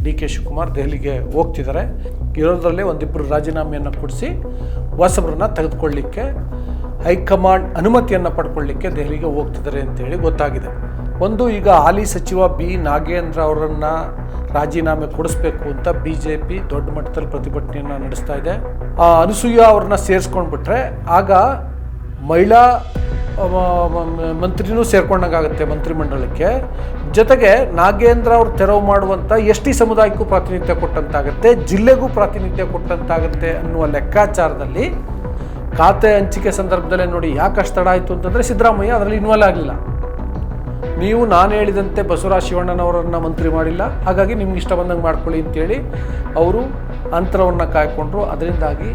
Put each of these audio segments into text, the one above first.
D K Shivakumar ದೆಹಲಿಗೆ ಹೋಗ್ತಿದ್ದಾರೆ. ಇರೋದ್ರಲ್ಲೇ ಒಂದಿಬ್ಬರು ರಾಜೀನಾಮೆಯನ್ನು ಕೊಡಿಸಿ ಹೊಸಬ್ರನ್ನ ತೆಗೆದುಕೊಳ್ಳಿಕ್ಕೆ ಹೈಕಮಾಂಡ್ ಅನುಮತಿಯನ್ನು ಪಡ್ಕೊಳ್ಳಿಕ್ಕೆ ದೆಹಲಿಗೆ ಹೋಗ್ತಿದ್ದಾರೆ ಅಂತೇಳಿ ಗೊತ್ತಾಗಿದೆ. ಒಂದು, ಈಗ ಹಾಲಿ ಸಚಿವ ಬಿ ನಾಗೇಂದ್ರ ಅವರನ್ನು ರಾಜೀನಾಮೆ ಕೊಡಿಸ್ಬೇಕು ಅಂತ BJP ದೊಡ್ಡ ಮಟ್ಟದಲ್ಲಿ ಪ್ರತಿಭಟನೆಯನ್ನು ನಡೆಸ್ತಾ ಇದೆ. ಅನಸೂಯ ಅವ್ರನ್ನ ಸೇರಿಸ್ಕೊಂಡ್ಬಿಟ್ರೆ ಆಗ ಮಹಿಳಾ ಮಂತ್ರಿನೂ ಸೇರ್ಕೊಂಡಂಗಾಗುತ್ತೆ ಮಂತ್ರಿಮಂಡಲಕ್ಕೆ. ಜೊತೆಗೆ ನಾಗೇಂದ್ರ ಅವರು ತೆರವು ಮಾಡುವಂಥ ST ಸಮುದಾಯಕ್ಕೂ ಪ್ರಾತಿನಿಧ್ಯ ಕೊಟ್ಟಂತಾಗುತ್ತೆ, ಜಿಲ್ಲೆಗೂ ಪ್ರಾತಿನಿಧ್ಯ ಕೊಟ್ಟಂತಾಗುತ್ತೆ ಅನ್ನುವ ಲೆಕ್ಕಾಚಾರದಲ್ಲಿ ಖಾತೆ ಹಂಚಿಕೆ ಸಂದರ್ಭದಲ್ಲೇ ನೋಡಿ ಯಾಕೆ ತಡ ಆಯಿತು ಅಂತಂದರೆ ಸಿದ್ದರಾಮಯ್ಯ ಅದರಲ್ಲಿ ಇನ್ವಾಲ್ವ್ ಆಗಲಿಲ್ಲ. ನೀವು ನಾನು ಹೇಳಿದಂತೆ ಬಸವರಾಜ ಶಿವಣ್ಣನವರನ್ನು ಮಂತ್ರಿ ಮಾಡಿಲ್ಲ, ಹಾಗಾಗಿ ನಿಮ್ಗೆ ಇಷ್ಟ ಬಂದಂಗೆ ಮಾಡ್ಕೊಳ್ಳಿ ಅಂತೇಳಿ ಅವರು ಅಂತರವನ್ನು ಕಾಯ್ಕೊಂಡ್ರು. ಅದರಿಂದಾಗಿ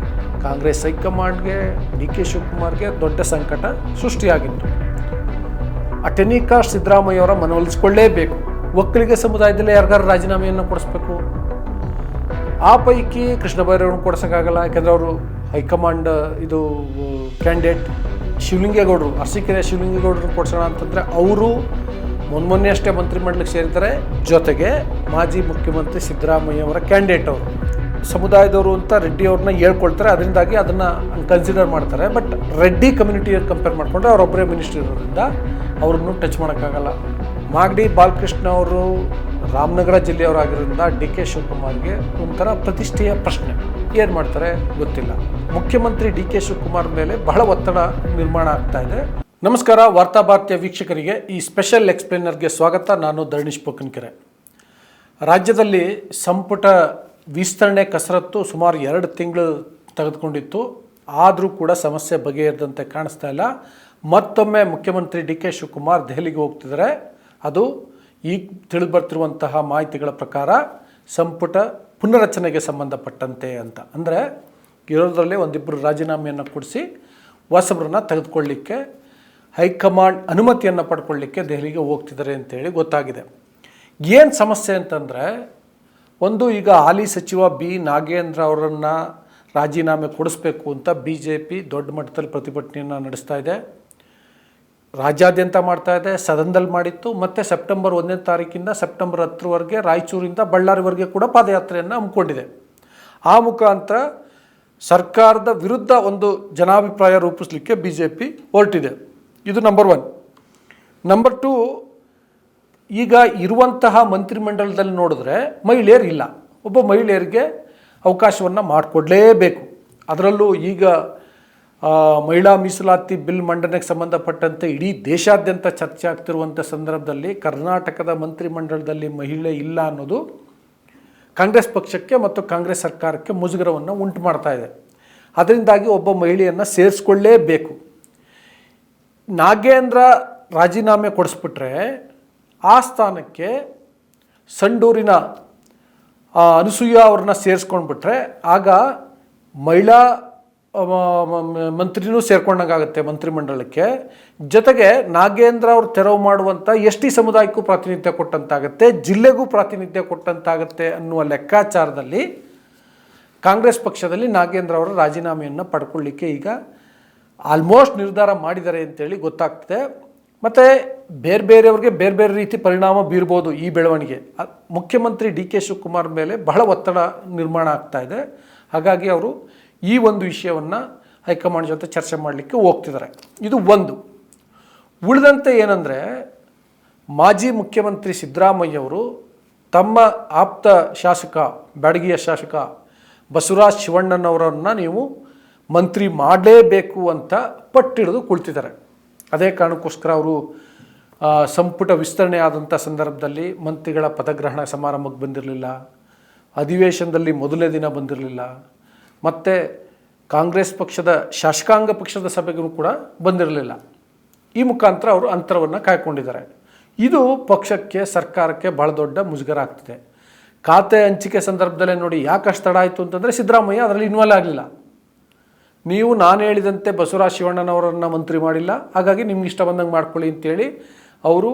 ಕಾಂಗ್ರೆಸ್ ಹೈಕಮಾಂಡ್ಗೆ ಡಿ ಕೆ ಶಿವಕುಮಾರ್ಗೆ ದೊಡ್ಡ ಸಂಕಟ ಸೃಷ್ಟಿಯಾಗಿತ್ತು. ಟೆನಿಕಾಸ್ಟ್ ಸಿದ್ದರಾಮಯ್ಯ ಅವರ ಮನವೊಲಿಸಿಕೊಳ್ಳೇಬೇಕು. ಒಕ್ಕಲಿಗ ಸಮುದಾಯದಲ್ಲೇ ಯಾರಿಗಾರು ರಾಜೀನಾಮೆಯನ್ನು ಕೊಡಿಸ್ಬೇಕು. ಆ ಪೈಕಿ ಕೃಷ್ಣ ಬೈರೇಗೌಡರನ್ನು ಕೊಡಿಸೋಕ್ಕಾಗಲ್ಲ, ಯಾಕೆಂದರೆ ಅವರು ಹೈಕಮಾಂಡ್ ಇದು ಕ್ಯಾಂಡಿಡೇಟ್. ಶಿವಲಿಂಗೇಗೌಡರು, ಅರಸೀಕೆರೆ ಶಿವಲಿಂಗೇಗೌಡರನ್ನು ಕೊಡಿಸೋಣ ಅಂತಂದರೆ ಅವರು ಮೊನ್ನೆ ಅಷ್ಟೇ ಮಂತ್ರಿಮಂಡಲಕ್ಕೆ ಸೇರಿದ್ದಾರೆ. ಜೊತೆಗೆ ಮಾಜಿ ಮುಖ್ಯಮಂತ್ರಿ ಸಿದ್ದರಾಮಯ್ಯ ಅವರ ಕ್ಯಾಂಡಿಡೇಟ್ ಅವರು ಸಮುದಾಯದವರು ಅಂತ ರೆಡ್ಡಿ ಅವ್ರನ್ನ ಹೇಳ್ಕೊಳ್ತಾರೆ. ಅದರಿಂದಾಗಿ ಅದನ್ನು ಕನ್ಸಿಡರ್ ಮಾಡ್ತಾರೆ. ಬಟ್ ರೆಡ್ಡಿ ಕಮ್ಯುನಿಟಿ ಕಂಪೇರ್ ಮಾಡಿಕೊಂಡ್ರೆ ಅವರೊಬ್ಬರೇ ಮಿನಿಸ್ಟರ್ ಇರೋದ್ರಿಂದ ಅವ್ರನ್ನು ಟಚ್ ಮಾಡೋಕ್ಕಾಗಲ್ಲ. ಮಾಗಡಿ ಬಾಲಕೃಷ್ಣ ಅವರು ರಾಮನಗರ ಜಿಲ್ಲೆಯವರಾಗಿರೋದ್ರಿಂದ ಡಿ ಕೆ ಶಿವಕುಮಾರ್ಗೆ ಒಂಥರ ಪ್ರತಿಷ್ಠೆಯ ಪ್ರಶ್ನೆ. ಏನು ಮಾಡ್ತಾರೆ ಗೊತ್ತಿಲ್ಲ. ಮುಖ್ಯಮಂತ್ರಿ ಡಿ ಕೆ ಶಿವಕುಮಾರ್ ಮೇಲೆ ಬಹಳ ಒತ್ತಡ ನಿರ್ಮಾಣ ಆಗ್ತಾ ಇದೆ. ನಮಸ್ಕಾರ, ವಾರ್ತಾ ಭಾರತೀಯ ವೀಕ್ಷಕರಿಗೆ ಈ ಸ್ಪೆಷಲ್ ಎಕ್ಸ್ಪ್ಲೇನರ್ಗೆ ಸ್ವಾಗತ. ನಾನು ಧರಣೀಶ್ ಪೊಕ್ಕನಕೆರೆ. ರಾಜ್ಯದಲ್ಲಿ ಸಂಪುಟ ವಿಸ್ತರಣೆ ಕಸರತ್ತು ಸುಮಾರು 2 ತಿಂಗಳು ತೆಗೆದುಕೊಂಡಿತ್ತು. ಆದರೂ ಕೂಡ ಸಮಸ್ಯೆ ಬಗೆಹರಿದಂತೆ ಕಾಣಿಸ್ತಾ ಇಲ್ಲ. ಮತ್ತೊಮ್ಮೆ ಮುಖ್ಯಮಂತ್ರಿ ಡಿ ಕೆ ಶಿವಕುಮಾರ್ ದೆಹಲಿಗೆ ಹೋಗ್ತಿದ್ದಾರೆ. ಅದು ಈಗ ತಿಳಿದುಬರ್ತಿರುವಂತಹ ಮಾಹಿತಿಗಳ ಪ್ರಕಾರ ಸಂಪುಟ ಪುನರಚನೆಗೆ ಸಂಬಂಧಪಟ್ಟಂತೆ ಅಂತ. ಅಂದರೆ ಇರೋದ್ರಲ್ಲೇ ಒಂದಿಬ್ಬರು ರಾಜೀನಾಮೆಯನ್ನು ಕೊಡಿಸಿ ಹೊಸಬ್ರನ್ನ ತೆಗೆದುಕೊಳ್ಳಿಕ್ಕೆ ಹೈಕಮಾಂಡ್ ಅನುಮತಿಯನ್ನು ಪಡ್ಕೊಳ್ಳಿಕ್ಕೆ ದೆಹಲಿಗೆ ಹೋಗ್ತಿದ್ದಾರೆ ಅಂತೇಳಿ ಗೊತ್ತಾಗಿದೆ. ಏನು ಸಮಸ್ಯೆ ಅಂತಂದರೆ, ಒಂದು, ಈಗ ಹಾಲಿ ಸಚಿವ ಬಿ ನಾಗೇಂದ್ರ ಅವರನ್ನು ರಾಜೀನಾಮೆ ಕೊಡಿಸ್ಬೇಕು ಅಂತ BJP ದೊಡ್ಡ ಮಟ್ಟದಲ್ಲಿ ಪ್ರತಿಭಟನೆಯನ್ನು ನಡೆಸ್ತಾ ಇದೆ. ರಾಜ್ಯಾದ್ಯಂತ ಮಾಡ್ತಾ ಇದೆ, ಸದನದಲ್ಲಿ ಮಾಡಿತ್ತು. ಮತ್ತು ಸೆಪ್ಟೆಂಬರ್ 1ನೇ ತಾರೀಕಿಂದ ಸೆಪ್ಟೆಂಬರ್ 10ರವರೆಗೆ ರಾಯಚೂರಿಂದ ಬಳ್ಳಾರಿವರೆಗೆ ಕೂಡ ಪಾದಯಾತ್ರೆಯನ್ನು ಹಮ್ಮಿಕೊಂಡಿದೆ. ಆ ಮುಖಾಂತರ ಸರ್ಕಾರದ ವಿರುದ್ಧ ಒಂದು ಜನಾಭಿಪ್ರಾಯ ರೂಪಿಸಲಿಕ್ಕೆ BJP ಹೊರಟಿದೆ. ಇದು ನಂಬರ್ 1. ನಂಬರ್ 2, ಈಗ ಇರುವಂತಹ ಮಂತ್ರಿಮಂಡಲದಲ್ಲಿ ನೋಡಿದ್ರೆ ಮಹಿಳೆಯರಿಲ್ಲ. ಒಬ್ಬ ಮಹಿಳೆಯರಿಗೆ ಅವಕಾಶವನ್ನು ಮಾಡಿಕೊಡಲೇಬೇಕು. ಅದರಲ್ಲೂ ಈಗ ಮಹಿಳಾ ಮೀಸಲಾತಿ ಬಿಲ್ ಮಂಡನೆಗೆ ಸಂಬಂಧಪಟ್ಟಂತೆ ಇಡೀ ದೇಶಾದ್ಯಂತ ಚರ್ಚೆ ಆಗ್ತಿರುವಂಥ ಸಂದರ್ಭದಲ್ಲಿ ಕರ್ನಾಟಕದ ಮಂತ್ರಿಮಂಡಲದಲ್ಲಿ ಮಹಿಳೆ ಇಲ್ಲ ಅನ್ನೋದು ಕಾಂಗ್ರೆಸ್ ಪಕ್ಷಕ್ಕೆ ಮತ್ತು ಕಾಂಗ್ರೆಸ್ ಸರ್ಕಾರಕ್ಕೆ ಮುಜುಗರವನ್ನು ಉಂಟು ಮಾಡ್ತಾ ಇದೆ. ಅದರಿಂದಾಗಿ ಒಬ್ಬ ಮಹಿಳೆಯನ್ನು ಸೇರಿಸ್ಕೊಳ್ಳೇಬೇಕು. ನಾಗೇಂದ್ರ ರಾಜೀನಾಮೆ ಕೊಡಿಸ್ಬಿಟ್ರೆ ಆ ಸ್ಥಾನಕ್ಕೆ ಸಂಡೂರಿನ ಅನಸೂಯ ಅವ್ರನ್ನ ಸೇರಿಸ್ಕೊಂಡ್ಬಿಟ್ರೆ ಆಗ ಮಹಿಳಾ ಮಂತ್ರಿನೂ ಸೇರ್ಕೊಂಡಂಗಾಗುತ್ತೆ ಮಂತ್ರಿಮಂಡಲಕ್ಕೆ. ಜೊತೆಗೆ ನಾಗೇಂದ್ರ ಅವರು ತೆರವು ಮಾಡುವಂಥ ST ಸಮುದಾಯಕ್ಕೂ ಪ್ರಾತಿನಿಧ್ಯ ಕೊಟ್ಟಂತಾಗುತ್ತೆ, ಜಿಲ್ಲೆಗೂ ಪ್ರಾತಿನಿಧ್ಯ ಕೊಟ್ಟಂತಾಗುತ್ತೆ ಅನ್ನುವ ಲೆಕ್ಕಾಚಾರದಲ್ಲಿ ಕಾಂಗ್ರೆಸ್ ಪಕ್ಷದಲ್ಲಿ ನಾಗೇಂದ್ರ ಅವರ ರಾಜೀನಾಮೆಯನ್ನು ಪಡ್ಕೊಳ್ಳಿಕ್ಕೆ ಈಗ ಆಲ್ಮೋಸ್ಟ್ ನಿರ್ಧಾರ ಮಾಡಿದ್ದಾರೆ ಅಂತೇಳಿ ಗೊತ್ತಾಗ್ತದೆ. ಮತ್ತು ಬೇರೆಯವ್ರಿಗೆ ಬೇರೆ ರೀತಿ ಪರಿಣಾಮ ಬೀರ್ಬೋದು ಈ ಬೆಳವಣಿಗೆ. ಮುಖ್ಯಮಂತ್ರಿ ಡಿ ಕೆ ಶಿವಕುಮಾರ್ ಮೇಲೆ ಬಹಳ ಒತ್ತಡ ನಿರ್ಮಾಣ ಆಗ್ತಾ ಇದೆ. ಹಾಗಾಗಿ ಅವರು ಈ ಒಂದು ವಿಷಯವನ್ನು ಹೈಕಮಾಂಡ್ ಜೊತೆ ಚರ್ಚೆ ಮಾಡಲಿಕ್ಕೆ ಹೋಗ್ತಿದ್ದಾರೆ. ಇದು ಒಂದು. ಉಳಿದಂತೆ ಏನಂದರೆ, ಮಾಜಿ ಮುಖ್ಯಮಂತ್ರಿ ಸಿದ್ದರಾಮಯ್ಯವರು ತಮ್ಮ ಆಪ್ತ ಶಾಸಕ, ಬ್ಯಾಡಗಿಯ ಶಾಸಕ ಬಸವರಾಜ ಶಿವಣ್ಣನವರನ್ನು ನೀವು ಮಂತ್ರಿ ಮಾಡಲೇಬೇಕು ಅಂತ ಪಟ್ಟಿಡಿದು ಕುಳಿತಿದ್ದಾರೆ. ಅದೇ ಕಾರಣಕ್ಕೋಸ್ಕರ ಅವರು ಸಂಪುಟ ವಿಸ್ತರಣೆ ಆದಂಥ ಸಂದರ್ಭದಲ್ಲಿ ಮಂತ್ರಿಗಳ ಪದಗ್ರಹಣ ಸಮಾರಂಭಕ್ಕೆ ಬಂದಿರಲಿಲ್ಲ, ಅಧಿವೇಶನದಲ್ಲಿ ಮೊದಲನೇ ದಿನ ಬಂದಿರಲಿಲ್ಲ, ಮತ್ತು ಕಾಂಗ್ರೆಸ್ ಪಕ್ಷದ ಶಾಸಕಾಂಗ ಪಕ್ಷದ ಸಭೆಗೂ ಕೂಡ ಬಂದಿರಲಿಲ್ಲ. ಈ ಮುಖಾಂತರ ಅವರು ಅಂತರವನ್ನು ಕಾಯ್ಕೊಂಡಿದ್ದಾರೆ. ಇದು ಪಕ್ಷಕ್ಕೆ, ಸರ್ಕಾರಕ್ಕೆ ಭಾಳ ದೊಡ್ಡ ಮುಜುಗರ ಆಗ್ತಿದೆ. ಖಾತೆ ಹಂಚಿಕೆ ಸಂದರ್ಭದಲ್ಲೇ ನೋಡಿ ಯಾಕೆ ತಡ ಆಯಿತು ಅಂತಂದರೆ ಸಿದ್ದರಾಮಯ್ಯ ಅದರಲ್ಲಿ ಇನ್ವಾಲ್ವ್ ಆಗಲಿಲ್ಲ. ನೀವು ನಾನು ಹೇಳಿದಂತೆ ಬಸವರಾಜ ಶಿವಣ್ಣನವರನ್ನು ಮಂತ್ರಿ ಮಾಡಿಲ್ಲ, ಹಾಗಾಗಿ ನಿಮ್ಗೆ ಇಷ್ಟ ಬಂದಂಗೆ ಮಾಡ್ಕೊಳ್ಳಿ ಅಂತೇಳಿ ಅವರು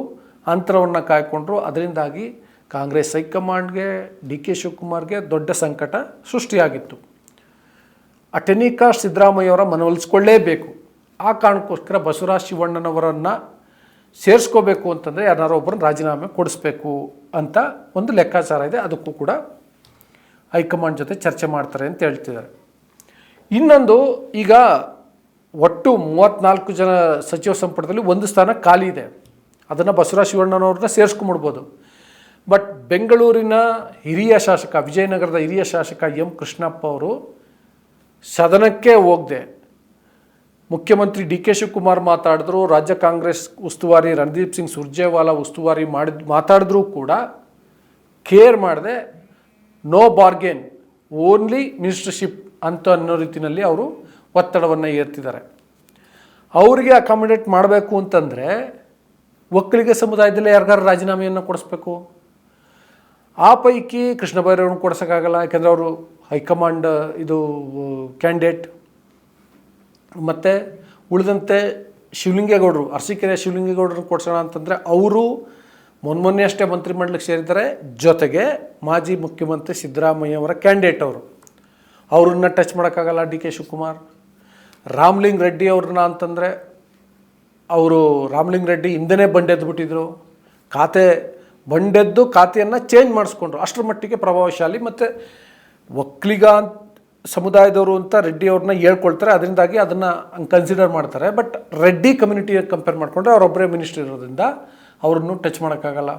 ಅಂತರವನ್ನು ಕಾಯ್ಕೊಂಡ್ರು. ಅದರಿಂದಾಗಿ ಕಾಂಗ್ರೆಸ್ ಹೈಕಮಾಂಡ್ಗೆ ಡಿ ಕೆ ಶಿವಕುಮಾರ್ಗೆ ದೊಡ್ಡ ಸಂಕಟ ಸೃಷ್ಟಿಯಾಗಿತ್ತು. ಟೆನಿಕಾಸ್ಟ್ ಸಿದ್ದರಾಮಯ್ಯವರ ಮನವೊಲಿಸಿಕೊಳ್ಳೇಬೇಕು. ಆ ಕಾರಣಕ್ಕೋಸ್ಕರ ಬಸವರಾಜ ಶಿವಣ್ಣನವರನ್ನು ಸೇರಿಸ್ಕೋಬೇಕು ಅಂತಂದರೆ ಯಾರು ಒಬ್ಬರನ್ನ ರಾಜೀನಾಮೆ ಕೊಡಿಸ್ಬೇಕು ಅಂತ ಒಂದು ಲೆಕ್ಕಾಚಾರ ಇದೆ. ಅದಕ್ಕೂ ಕೂಡ ಹೈಕಮಾಂಡ್ ಜೊತೆ ಚರ್ಚೆ ಮಾಡ್ತಾರೆ ಅಂತ ಹೇಳ್ತಿದ್ದಾರೆ. ಇನ್ನೊಂದು, ಈಗ ಒಟ್ಟು 34 ಜನ ಸಚಿವ ಸಂಪುಟದಲ್ಲಿ ಒಂದು ಸ್ಥಾನ ಖಾಲಿ ಇದೆ. ಅದನ್ನು ಬಸವರಾಜ ಶಿವಣ್ಣನವ್ರನ್ನ ಸೇರಿಸ್ಕೊಂಬಿಡ್ಬೋದು. ಬಟ್ ಬೆಂಗಳೂರಿನ ಹಿರಿಯ ಶಾಸಕ, ವಿಜಯನಗರದ ಹಿರಿಯ ಶಾಸಕ ಎಂ ಕೃಷ್ಣಪ್ಪ ಅವರು ಸದನಕ್ಕೆ ಹೋಗದೆ ಮುಖ್ಯಮಂತ್ರಿ ಡಿ ಕೆ ಶಿವಕುಮಾರ್ ಮಾತಾಡಿದ್ರು, ರಾಜ್ಯ ಕಾಂಗ್ರೆಸ್ ಉಸ್ತುವಾರಿ ರಣದೀಪ್ ಸಿಂಗ್ ಸುರ್ಜೇವಾಲಾ ಉಸ್ತುವಾರಿ ಮಾತಾಡಿದ್ರೂ ಕೂಡ ಕೇರ್ ಮಾಡದೆ ನೋ ಬಾರ್ಗೇನ್, ಓನ್ಲಿ ಮಿನಿಸ್ಟರ್ಶಿಪ್ ಅಂತ ಅನ್ನೋ ರೀತಿಯಲ್ಲಿ ಅವರು ಒತ್ತಡವನ್ನು ಏರ್ತಿದ್ದಾರೆ. ಅವರಿಗೆ ಅಕಾಮಿಡೇಟ್ ಮಾಡಬೇಕು ಅಂತಂದರೆ ಒಕ್ಕಲಿಗ ಸಮುದಾಯದಲ್ಲೇ ಯಾರಿಗಾರು ರಾಜೀನಾಮೆಯನ್ನು ಕೊಡಿಸ್ಬೇಕು. ಆ ಪೈಕಿ ಕೃಷ್ಣ ಬೈರೇಗೌಡರನ್ನು ಕೊಡಿಸೋಕ್ಕಾಗಲ್ಲ, ಯಾಕೆಂದರೆ ಅವರು ಹೈಕಮಾಂಡ್ ಇದು ಕ್ಯಾಂಡಿಡೇಟ್. ಮತ್ತು ಉಳಿದಂತೆ ಶಿವಲಿಂಗೇಗೌಡರು, ಅರಸೀಕೆರೆ ಶಿವಲಿಂಗೇಗೌಡರನ್ನು ಕೊಡಿಸೋಣ ಅಂತಂದರೆ ಅವರು ಮೊನ್ನೆ ಅಷ್ಟೇ ಮಂತ್ರಿಮಂಡಲಕ್ಕೆ ಸೇರಿದ್ದಾರೆ. ಜೊತೆಗೆ ಮಾಜಿ ಮುಖ್ಯಮಂತ್ರಿ ಸಿದ್ದರಾಮಯ್ಯ ಅವರ ಕ್ಯಾಂಡಿಡೇಟ್ ಅವ್ರನ್ನ ಟಚ್ ಮಾಡೋಕ್ಕಾಗಲ್ಲ ಡಿ ಕೆ ಶಿವಕುಮಾರ್. ರಾಮಲಿಂಗ ರೆಡ್ಡಿ ಅವ್ರನ್ನ ಅಂತಂದರೆ ಅವರು ರಾಮಲಿಂಗ ರೆಡ್ಡಿ ಹಿಂದೆನೇ ಬಂಡೆದ್ದುಬಿಟ್ಟಿದ್ರು, ಬಂಡೆದ್ದು ಖಾತೆಯನ್ನು ಚೇಂಜ್ ಮಾಡಿಸ್ಕೊಂಡ್ರು. ಅಷ್ಟರ ಮಟ್ಟಿಗೆ ಪ್ರಭಾವಶಾಲಿ ಮತ್ತು ಒಕ್ಕಲಿಗ ಸಮುದಾಯದವರು ಅಂತ ರೆಡ್ಡಿ ಅವ್ರನ್ನ ಹೇಳ್ಕೊಳ್ತಾರೆ. ಅದರಿಂದಾಗಿ ಅದನ್ನು ಕನ್ಸಿಡರ್ ಮಾಡ್ತಾರೆ. ಬಟ್ ರೆಡ್ಡಿ ಕಮ್ಯುನಿಟಿಗೆ ಕಂಪೇರ್ ಮಾಡಿಕೊಂಡ್ರೆ ಅವರೊಬ್ಬರೇ ಮಿನಿಸ್ಟರ್ ಇರೋದ್ರಿಂದ ಅವ್ರನ್ನು ಟಚ್ ಮಾಡೋಕ್ಕಾಗಲ್ಲ.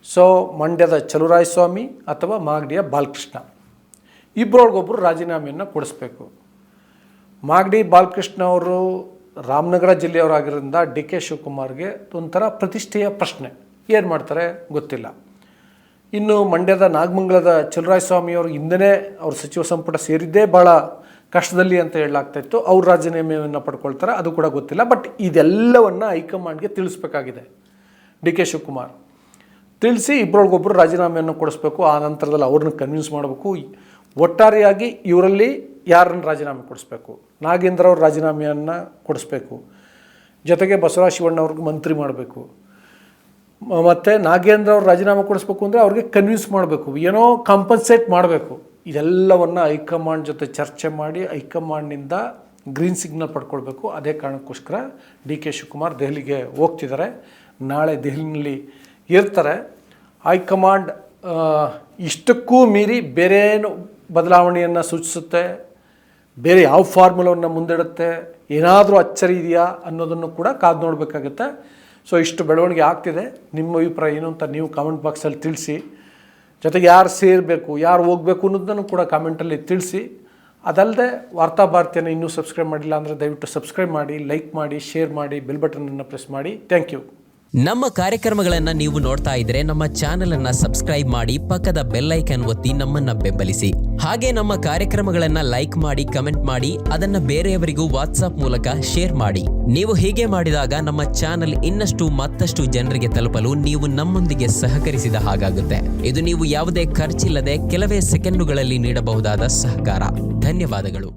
ಸೊ ಮಂಡ್ಯದ ಚಲುವರಾಯಸ್ವಾಮಿ ಅಥವಾ ಮಾಗಡಿಯ ಬಾಲಕೃಷ್ಣ ಇಬ್ಬರೊಳಗೊಬ್ಬರು ರಾಜೀನಾಮೆಯನ್ನು ಕೊಡಿಸ್ಬೇಕು. ಮಾಗಡಿ ಬಾಲಕೃಷ್ಣ ಅವರು ರಾಮನಗರ ಜಿಲ್ಲೆಯವರಾಗಿರೋದ್ರಿಂದ ಡಿ ಕೆ ಶಿವಕುಮಾರ್ಗೆ ಒಂಥರ ಪ್ರತಿಷ್ಠೆಯ ಪ್ರಶ್ನೆ. ಏನು ಮಾಡ್ತಾರೆ ಗೊತ್ತಿಲ್ಲ. ಇನ್ನು ಮಂಡ್ಯದ ನಾಗಮಂಗಲದ ಚಲುವರಾಯಸ್ವಾಮಿಯವರು ಹಿಂದೆಯೇ ಅವ್ರ ಸಚಿವ ಸಂಪುಟ ಸೇರಿದ್ದೇ ಭಾಳ ಕಷ್ಟದಲ್ಲಿ ಅಂತ ಹೇಳಲಾಗ್ತಾಯಿತ್ತು. ಅವ್ರು ರಾಜೀನಾಮೆಯನ್ನು ಪಡ್ಕೊಳ್ತಾರೆ, ಅದು ಕೂಡ ಗೊತ್ತಿಲ್ಲ. ಬಟ್ ಇದೆಲ್ಲವನ್ನು ಹೈಕಮಾಂಡ್ಗೆ ತಿಳಿಸ್ಬೇಕಾಗಿದೆ ಡಿ ಕೆ ಶಿವಕುಮಾರ್. ತಿಳಿಸಿ ಇಬ್ಬರೊಳಗೊಬ್ಬರು ರಾಜೀನಾಮೆಯನ್ನು ಕೊಡಿಸ್ಬೇಕು. ಆ ನಂತರದಲ್ಲಿ ಅವ್ರನ್ನ ಕನ್ವಿನ್ಸ್ ಮಾಡಬೇಕು. ಒಟ್ಟಾರೆಯಾಗಿ ಇವರಲ್ಲಿ ಯಾರನ್ನು ರಾಜೀನಾಮೆ ಕೊಡಿಸ್ಬೇಕು, ನಾಗೇಂದ್ರ ಅವ್ರ ರಾಜೀನಾಮೆಯನ್ನು ಕೊಡಿಸ್ಬೇಕು. ಜೊತೆಗೆ ಬಸವರಾಜ ಶಿವಣ್ಣ ಅವ್ರಿಗೆ ಮಂತ್ರಿ ಮಾಡಬೇಕು. ಮತ್ತು ನಾಗೇಂದ್ರ ಅವ್ರು ರಾಜೀನಾಮೆ ಕೊಡಿಸ್ಬೇಕು ಅಂದರೆ ಅವ್ರಿಗೆ ಕನ್ವಿನ್ಸ್ ಮಾಡಬೇಕು, ಏನೋ ಕಾಂಪನ್ಸೇಟ್ ಮಾಡಬೇಕು. ಇದೆಲ್ಲವನ್ನು ಹೈಕಮಾಂಡ್ ಜೊತೆ ಚರ್ಚೆ ಮಾಡಿ ಹೈಕಮಾಂಡ್ನಿಂದ ಗ್ರೀನ್ ಸಿಗ್ನಲ್ ಪಡ್ಕೊಳ್ಬೇಕು. ಅದೇ ಕಾರಣಕ್ಕೋಸ್ಕರ ಡಿ ಕೆ ಶಿವಕುಮಾರ್ ದೆಹಲಿಗೆ ಹೋಗ್ತಿದ್ದಾರೆ. ನಾಳೆ ದೆಹಲಿನಲ್ಲಿ ಇರ್ತಾರೆ. ಹೈಕಮಾಂಡ್ ಇಷ್ಟಕ್ಕೂ ಮೀರಿ ಬೇರೆ ಏನು ಬದಲಾವಣೆಯನ್ನು ಸೂಚಿಸುತ್ತೆ, ಬೇರೆ ಯಾವ ಫಾರ್ಮುಲವನ್ನು ಮುಂದಿಡುತ್ತೆ, ಏನಾದರೂ ಅಚ್ಚರಿ ಇದೆಯಾ ಅನ್ನೋದನ್ನು ಕೂಡ ಕಾದು ನೋಡಬೇಕಾಗುತ್ತೆ. ಸೊ ಇಷ್ಟು ಬೆಳವಣಿಗೆ ಆಗ್ತಿದೆ. ನಿಮ್ಮ ಅಭಿಪ್ರಾಯ ಏನು ಅಂತ ನೀವು ಕಾಮೆಂಟ್ ಬಾಕ್ಸಲ್ಲಿ ತಿಳಿಸಿ. ಜೊತೆಗೆ ಯಾರು ಸೇರಬೇಕು, ಯಾರು ಹೋಗಬೇಕು ಅನ್ನೋದನ್ನು ಕೂಡ ಕಾಮೆಂಟಲ್ಲಿ ತಿಳಿಸಿ. ಅದಲ್ಲದೆ ವಾರ್ತಾಭಾರತಿಯನ್ನು ಇನ್ನೂ ಸಬ್ಸ್ಕ್ರೈಬ್ ಮಾಡಿಲ್ಲ ಅಂದರೆ ದಯವಿಟ್ಟು ಸಬ್ಸ್ಕ್ರೈಬ್ ಮಾಡಿ, ಲೈಕ್ ಮಾಡಿ, ಶೇರ್ ಮಾಡಿ, ಬೆಲ್ ಬಟನನ್ನು ಪ್ರೆಸ್ ಮಾಡಿ. Thank you. ನಮ್ಮ ಕಾರ್ಯಕ್ರಮಗಳನ್ನು ನೀವು ನೋಡ್ತಾ ಇದ್ರೆ ನಮ್ಮ ಚಾನೆಲ್ ಅನ್ನ ಸಬ್ಸ್ಕ್ರೈಬ್ ಮಾಡಿ, ಪಕ್ಕದ ಬೆಲ್ ಐಕಾನ್ ಒತ್ತಿ ನಮ್ಮನ್ನ ಬೆಂಬಲಿಸಿ. ಹಾಗೆ ನಮ್ಮ ಕಾರ್ಯಕ್ರಮಗಳನ್ನ ಲೈಕ್ ಮಾಡಿ, ಕಮೆಂಟ್ ಮಾಡಿ, ಅದನ್ನ ಬೇರೆಯವರಿಗೂ ವಾಟ್ಸ್ಆಪ್ ಮೂಲಕ ಶೇರ್ ಮಾಡಿ. ನೀವು ಹೀಗೆ ಮಾಡಿದಾಗ ನಮ್ಮ ಚಾನೆಲ್ ಇನ್ನಷ್ಟು ಮತ್ತಷ್ಟು ಜನರಿಗೆ ತಲುಪಲು ನೀವು ನಮ್ಮೊಂದಿಗೆ ಸಹಕರಿಸಿದ ಹಾಗಾಗುತ್ತೆ. ಇದು ನೀವು ಯಾವುದೇ ಖರ್ಚಿಲ್ಲದೆ ಕೆಲವೇ ಸೆಕೆಂಡುಗಳಲ್ಲಿ ನೀಡಬಹುದಾದ ಸಹಕಾರ. ಧನ್ಯವಾದಗಳು.